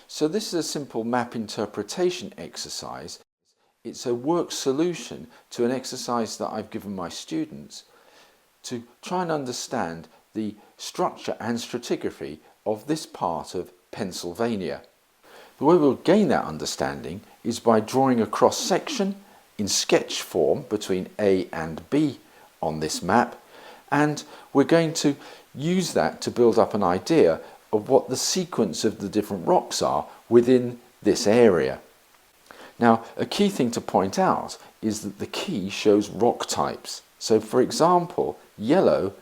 So this is a simple map interpretation exercise. It's a work solution to an exercise that I've given my students to try and understand the structure and stratigraphy of this part of Pennsylvania. The way we'll gain that understanding is by drawing a cross section in sketch form between A and B on this map, and we're going to use that to build up an idea of what the sequence of the different rocks are within this area. Now, a key thing to point out is that the key shows rock types. So for example, yellow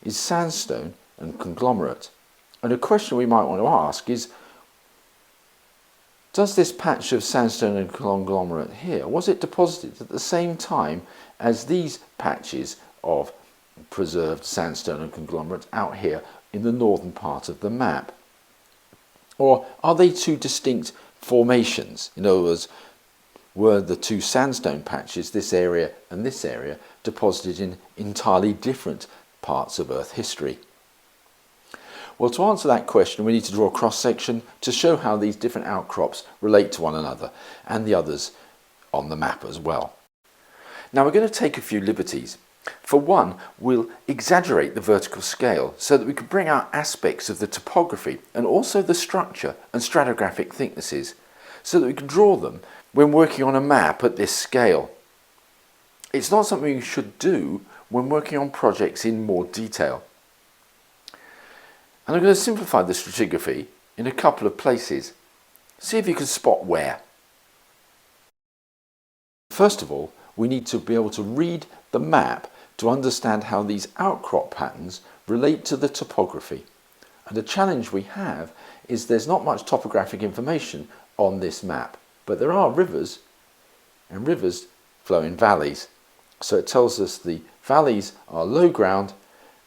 is sandstone and conglomerate. And a question we might want to ask is, does this patch of sandstone and conglomerate here, was it deposited at the same time as these patches of preserved sandstone and conglomerate out here in the northern part of the map? Or are they two distinct formations? In other words, were the two sandstone patches, this area and this area, deposited in entirely different parts of Earth history? Well, to answer that question, we need to draw a cross-section to show how these different outcrops relate to one another and the others on the map as well. Now we're going to take a few liberties. For one, we'll exaggerate the vertical scale so that we can bring out aspects of the topography and also the structure and stratigraphic thicknesses so that we can draw them when working on a map at this scale. It's not something you should do when working on projects in more detail. And I'm going to simplify the stratigraphy in a couple of places. See if you can spot where. First of all, we need to be able to read the map to understand how these outcrop patterns relate to the topography. And the challenge we have is there's not much topographic information on this map, but there are rivers, and rivers flow in valleys. So it tells us the valleys are low ground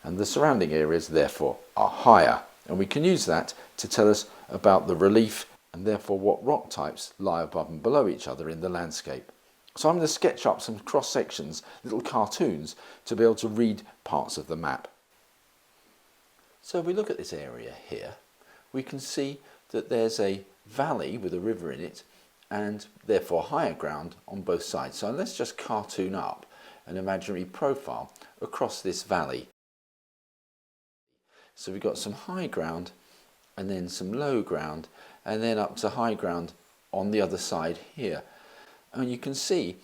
and the surrounding areas therefore are higher. And we can use that to tell us about the relief and therefore what rock types lie above and below each other in the landscape. So I'm going to sketch up some cross sections, little cartoons, to be able to read parts of the map. So if we look at this area here, we can see that there's a valley with a river in it and therefore higher ground on both sides. So let's just cartoon up an imaginary profile across this valley. So we've got some high ground and then some low ground and then up to high ground on the other side here. And you can see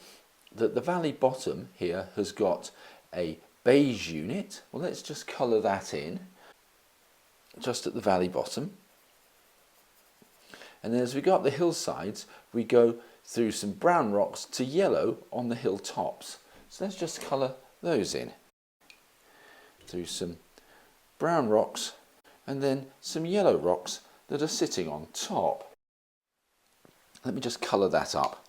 that the valley bottom here has got a beige unit. Well, let's just colour that in just at the valley bottom. And then as we go up the hillsides, we go through some brown rocks to yellow on the hilltops. So let's just colour those in. Through some brown rocks and then some yellow rocks that are sitting on top. Let me just colour that up.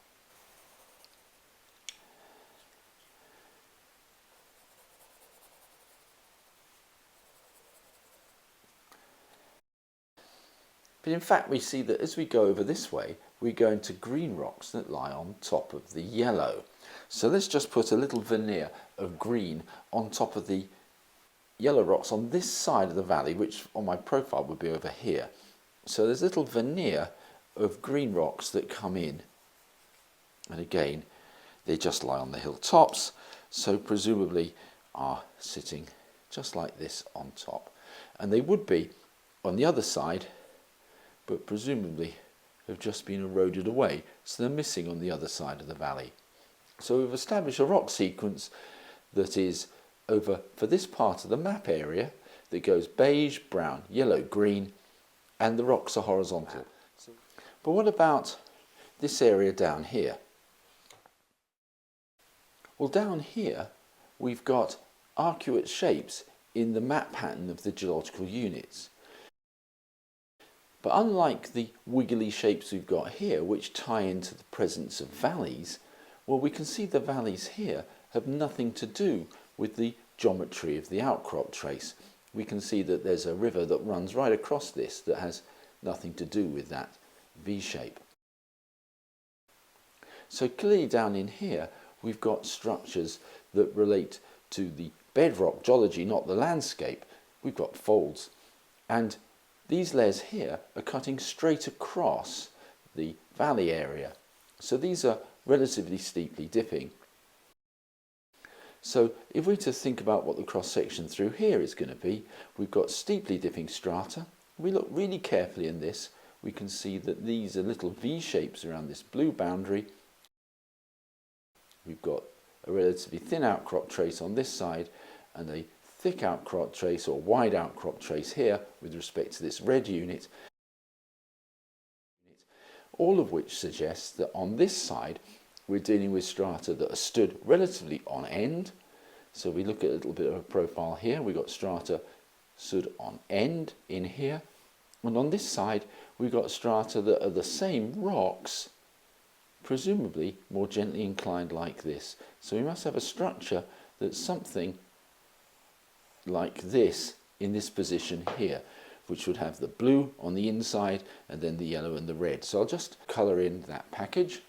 But in fact we see that as we go over this way, we go into green rocks that lie on top of the yellow. So let's just put a little veneer of green on top of the yellow rocks on this side of the valley, which on my profile would be over here. So there's a little veneer of green rocks that come in. And again, they just lie on the hilltops, so presumably are sitting just like this on top. And they would be on the other side, but presumably have just been eroded away, so they're missing on the other side of the valley. So we've established a rock sequence that is over for this part of the map area that goes beige, brown, yellow, green, and the rocks are horizontal. But what about this area down here? Well, down here we've got arcuate shapes in the map pattern of the geological units. But unlike the wiggly shapes we've got here, which tie into the presence of valleys, well, we can see the valleys here have nothing to do with the geometry of the outcrop trace. We can see that there's a river that runs right across this that has nothing to do with that V shape. So clearly down in here we've got structures that relate to the bedrock geology, not the landscape. We've got folds, and these layers here are cutting straight across the valley area. So these are relatively steeply dipping. So if we're to think about what the cross section through here is going to be, we've got steeply dipping strata. We look really carefully in this, we can see that these are little V shapes around this blue boundary. We've got a relatively thin outcrop trace on this side and a thick outcrop trace or wide outcrop trace here with respect to this red unit, all of which suggests that on this side we're dealing with strata that are stood relatively on end. So we look at a little bit of a profile here, we've got strata stood on end in here, and on this side we've got strata that are the same rocks, presumably more gently inclined like this. So we must have a structure that's something like this in this position here, which would have the blue on the inside and then the yellow and the red. So I'll just colour in that package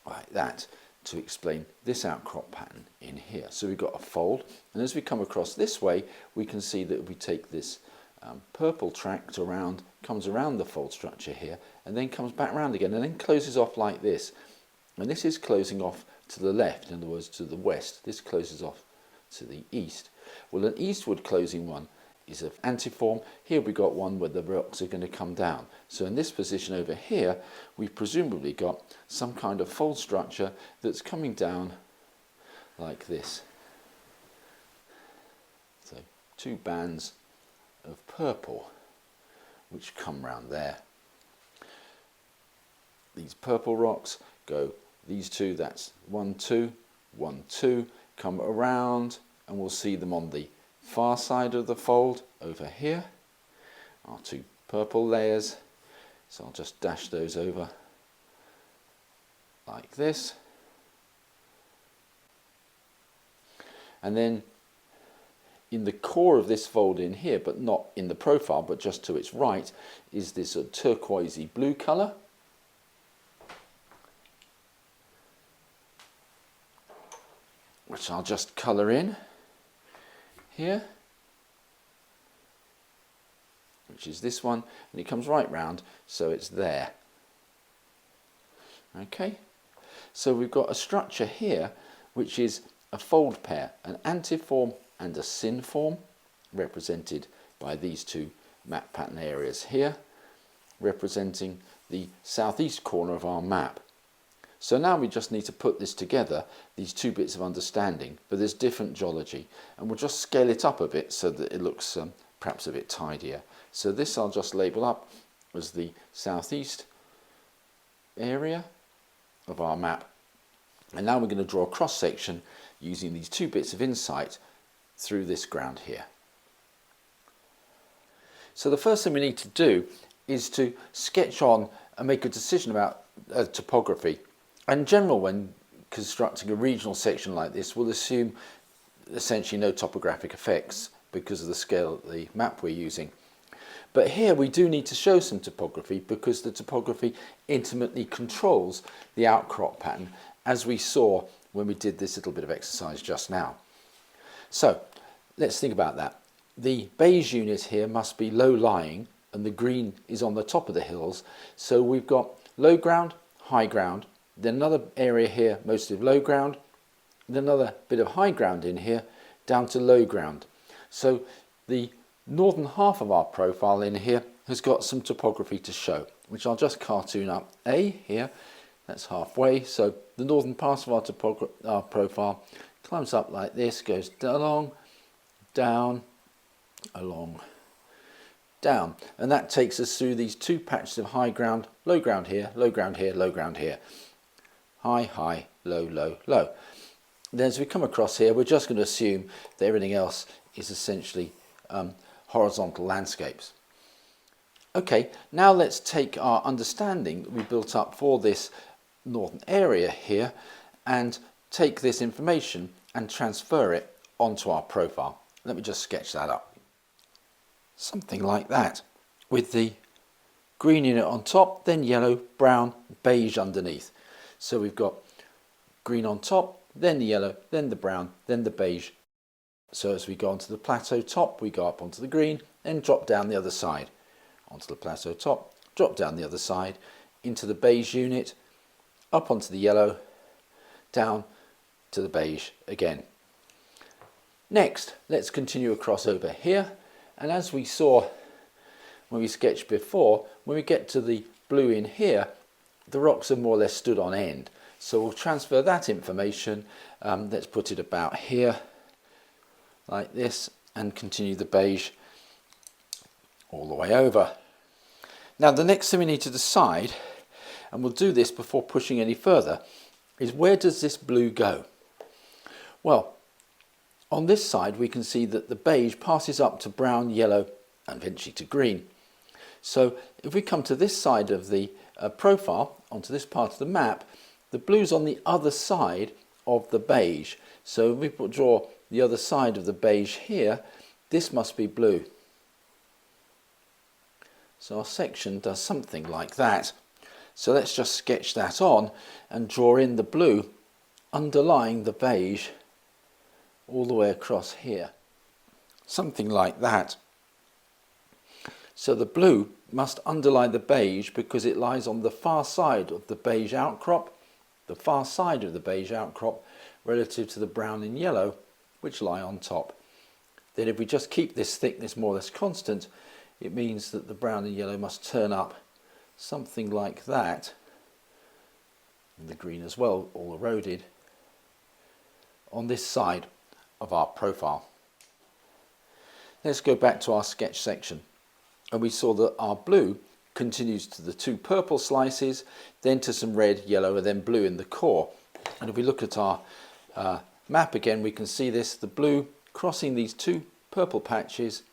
like that to explain this outcrop pattern in here. So we've got a fold, and as we come across this way we can see that we take this purple tract around, comes around the fold structure here and then comes back round again and then closes off like this. And this is closing off to the left, in other words to the west. This closes off to the east. Well, an eastward closing one is an antiform. Here we've got one where the rocks are going to come down. So in this position over here we've presumably got some kind of fold structure that's coming down like this. So two bands of purple which come round there. These purple rocks go, these two, that's 1, 2, 1, 2, come around, and we'll see them on the far side of the fold over here, our two purple layers. So I'll just dash those over like this. And then in the core of this fold in here, but not in the profile, but just to its right, is this turquoisey blue colour. Which I'll just colour in here, which is this one, and it comes right round, so it's there. Okay, so we've got a structure here which is a fold pair, an antiform and a synform, represented by these two map pattern areas here, representing the southeast corner of our map. So now we just need to put this together, these two bits of understanding, but there's different geology, and we'll just scale it up a bit so that it looks perhaps a bit tidier. So this I'll just label up as the southeast area of our map, and now we're going to draw a cross section using these two bits of insight through this ground here. So the first thing we need to do is to sketch on and make a decision about topography. In general, when constructing a regional section like this, we'll assume essentially no topographic effects because of the scale of the map we're using. But here we do need to show some topography because the topography intimately controls the outcrop pattern, as we saw when we did this little bit of exercise just now. So let's think about that. The beige unit here must be low-lying and the green is on the top of the hills. So we've got low ground, high ground, then another area here mostly of low ground, then another bit of high ground in here down to low ground. So the northern half of our profile in here has got some topography to show, which I'll just cartoon up. A here, that's halfway, so the northern part of our profile climbs up like this, goes along, down, along, down, and that takes us through these two patches of high ground, low ground here, low ground here, low ground here, high, high, low, low, low. Then as we come across here, we're just going to assume that everything else is essentially horizontal landscapes. Okay, now let's take our understanding that we built up for this northern area here and take this information and transfer it onto our profile. Let me just sketch that up. Something like that, with the green unit on top, then yellow, brown, beige underneath. So we've got green on top, then the yellow, then the brown, then the beige So as we go onto the plateau top, we go up onto the green, then drop down the other side. Onto the plateau top, drop down the other side, into the beige unit, up onto the yellow, down to the beige again. Next, let's continue across over here, and as we saw when we sketched before, when we get to the blue in here, the rocks are more or less stood on end. So we'll transfer that information, let's put it about here, like this, and continue the beige all the way over. Now the next thing we need to decide, and we'll do this before pushing any further, is where does this blue go? Well, on this side we can see that the beige passes up to brown, yellow and eventually to green. So if we come to this side of the profile, onto this part of the map, the blue's on the other side of the beige. So if we draw the other side of the beige here, this must be blue. So our section does something like that. So let's just sketch that on and draw in the blue underlying the beige all the way across here. Something like that. So the blue must underlie the beige because it lies on the far side of the beige outcrop, the far side of the beige outcrop relative to the brown and yellow which lie on top. Then if we just keep this thickness more or less constant, it means that the brown and yellow must turn up something like that, and the green as well, all eroded, on this side of our profile. Let's go back to our sketch section, and we saw that our blue continues to the two purple slices, then to some red, yellow and then blue in the core. And if we look at our map again, we can see this, the blue crossing these two purple patches.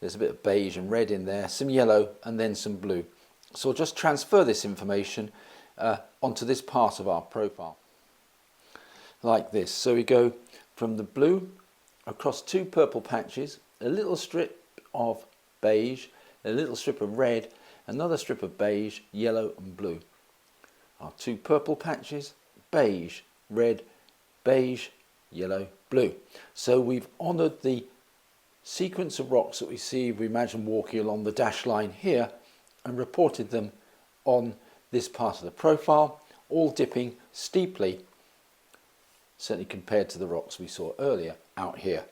There's a bit of beige and red in there, some yellow and then some blue. So we'll just transfer this information onto this part of our profile, like this. So we go from the blue across two purple patches, a little strip of beige, a little strip of red, another strip of beige, yellow and blue. Our two purple patches, beige, red, beige, yellow, blue. So we've honoured the sequence of rocks that we see, we imagine walking along the dashed line here, and reported them on this part of the profile, all dipping steeply, certainly compared to the rocks we saw earlier out here.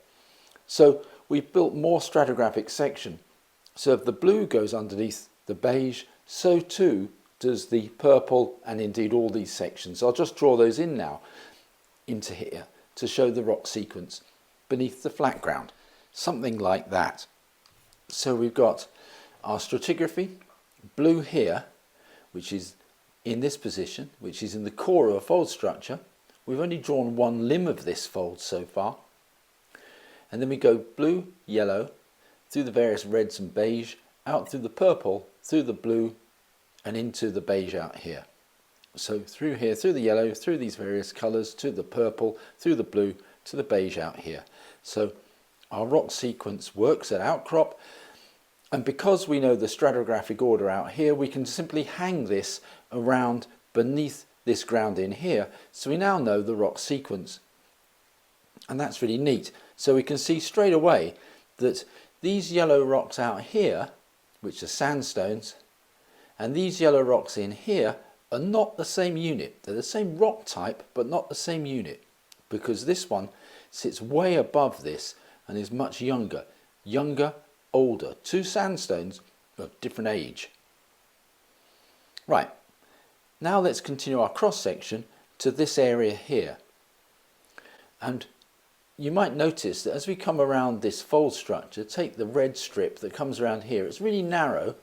So we've built more stratigraphic section. So if the blue goes underneath the beige, so too does the purple and indeed all these sections. I'll just draw those in now into here to show the rock sequence beneath the flat ground. Something like that. So we've got our stratigraphy, blue here, which is in this position, which is in the core of a fold structure. We've only drawn one limb of this fold so far. And then we go blue, yellow, through the various reds and beige, out through the purple, through the blue, and into the beige out here. So through here, through the yellow, through these various colours, to the purple, through the blue, to the beige out here. So our rock sequence works at outcrop, and because we know the stratigraphic order out here, we can simply hang this around beneath this ground in here, so we now know the rock sequence. And that's really neat. So we can see straight away that these yellow rocks out here, which are sandstones, and these yellow rocks in here are not the same unit. They're the same rock type, but not the same unit, because this one sits way above this and is much younger, older, two sandstones of different age. Right, now let's continue our cross section to this area here. And you might notice that as we come around this fold structure, take the red strip that comes around here, it's really narrow,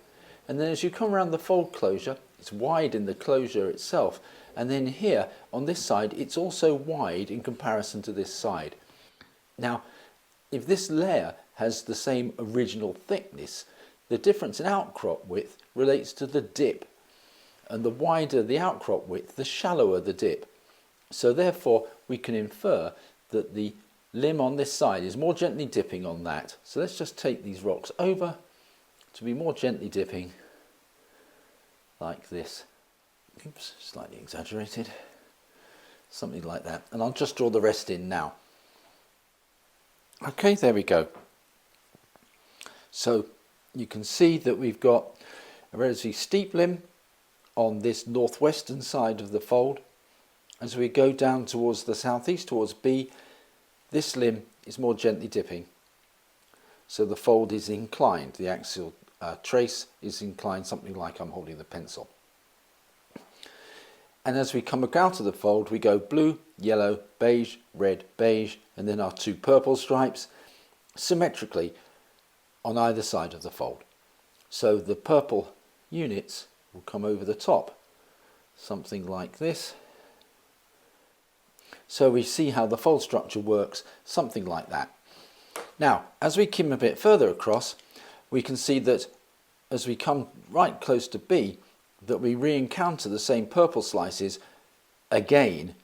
and then as you come around the fold closure, it's wide in the closure itself, and then here on this side it's also wide in comparison to this side. Now if this layer has the same original thickness, the difference in outcrop width relates to the dip, and the wider the outcrop width, the shallower the dip. So therefore we can infer that the limb on this side is more gently dipping on that. So let's just take these rocks over to be more gently dipping like this. Oops, slightly exaggerated. Something like that. And I'll just draw the rest in now. Okay, there we go. So you can see that we've got a relatively steep limb on this northwestern side of the fold. As we go down towards the southeast, towards B, this limb is more gently dipping. So the fold is inclined, the axial trace is inclined, something like I'm holding the pencil. And as we come out of the fold, we go blue, yellow, beige, red, beige, and then our two purple stripes symmetrically on either side of the fold. So the purple units will come over the top, something like this. So we see how the fold structure works, something like that. Now, as we come a bit further across, we can see that as we come right close to B, that we re-encounter the same purple slices again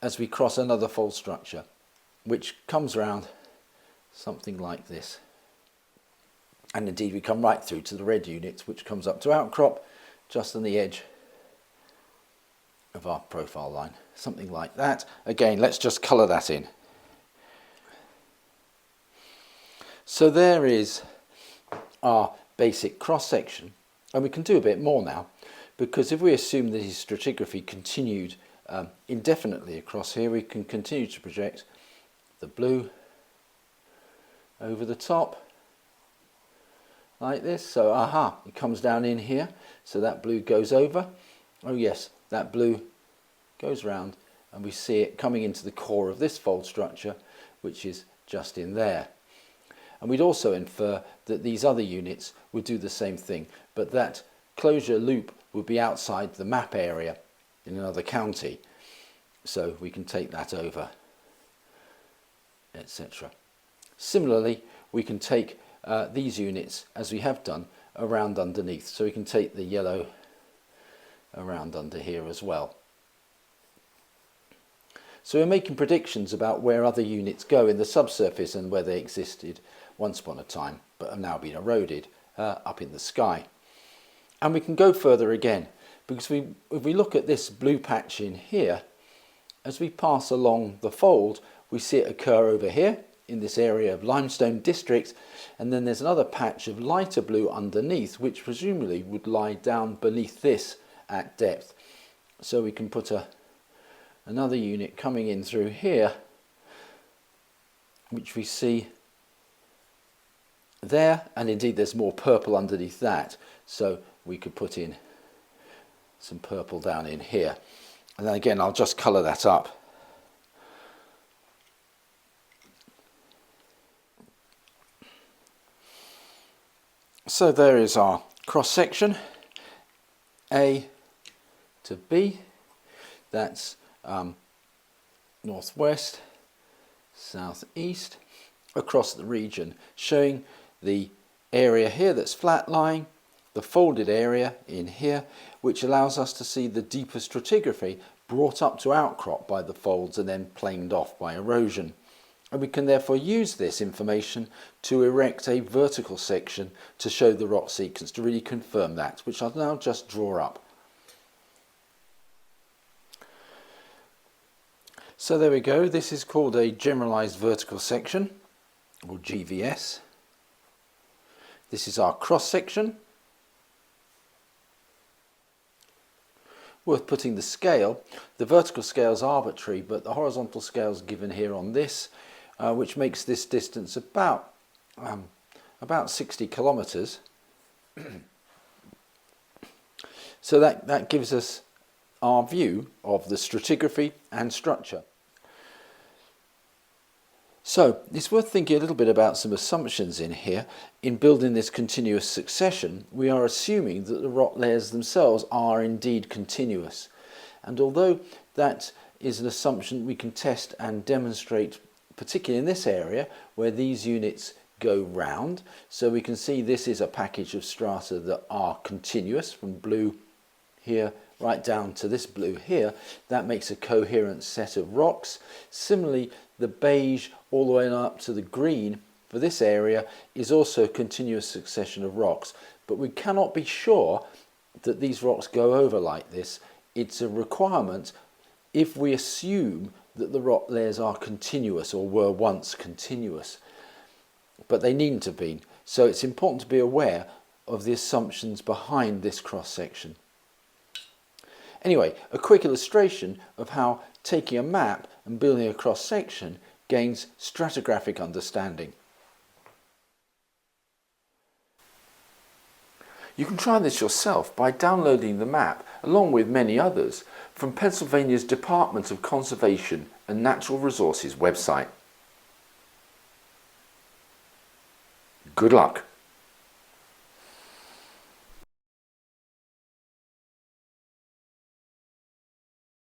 as we cross another fold structure, which comes round something like this. And indeed we come right through to the red unit, which comes up to outcrop just on the edge of our profile line, something like that. Again, let's just colour that in. So there is our basic cross-section, and we can do a bit more now, because if we assume that his stratigraphy continued indefinitely across here, we can continue to project the blue over the top like this. So it comes down in here, so that blue goes over. Oh yes, that blue goes round, and we see it coming into the core of this fold structure, which is just in there. And we'd also infer that these other units would do the same thing, but that closure loop would be outside the map area in another county. So we can take that over, etc. Similarly, we can take these units, as we have done, around underneath. So we can take the yellow around under here as well. So we're making predictions about where other units go in the subsurface and where they existed once upon a time, but have now been eroded up in the sky. And we can go further again, because if we look at this blue patch in here, as we pass along the fold, we see it occur over here in this area of limestone district, and then there's another patch of lighter blue underneath, which presumably would lie down beneath this at depth. So we can put another unit coming in through here, which we see there, and indeed there's more purple underneath that, so we could put in some purple down in here. And then again, I'll just colour that up. So there is our cross section, A to B. That's northwest, southeast, across the region, showing the area here that's flat lying, the folded area in here, which allows us to see the deeper stratigraphy brought up to outcrop by the folds and then planed off by erosion. And we can therefore use this information to erect a vertical section to show the rock sequence, to really confirm that, which I'll now just draw up. So there we go, this is called a generalized vertical section, or GVS. This is our cross section. Worth putting the scale. The vertical scale is arbitrary, but the horizontal scale is given here on this, which makes this distance about 60 kilometers. So that gives us our view of the stratigraphy and structure. So it's worth thinking a little bit about some assumptions in here. In building this continuous succession, we are assuming that the rock layers themselves are indeed continuous. And although that is an assumption we can test and demonstrate, particularly in this area where these units go round, so we can see this is a package of strata that are continuous from blue here right down to this blue here. That makes a coherent set of rocks. Similarly, the beige all the way up to the green for this area is also a continuous succession of rocks, but we cannot be sure that these rocks go over like this. It's a requirement if we assume that the rock layers are continuous or were once continuous, but they needn't have been. So it's important to be aware of the assumptions behind this cross-section. Anyway, a quick illustration of how taking a map and building a cross-section gains stratigraphic understanding. You can try this yourself by downloading the map, along with many others, from Pennsylvania's Department of Conservation and Natural Resources website. Good luck!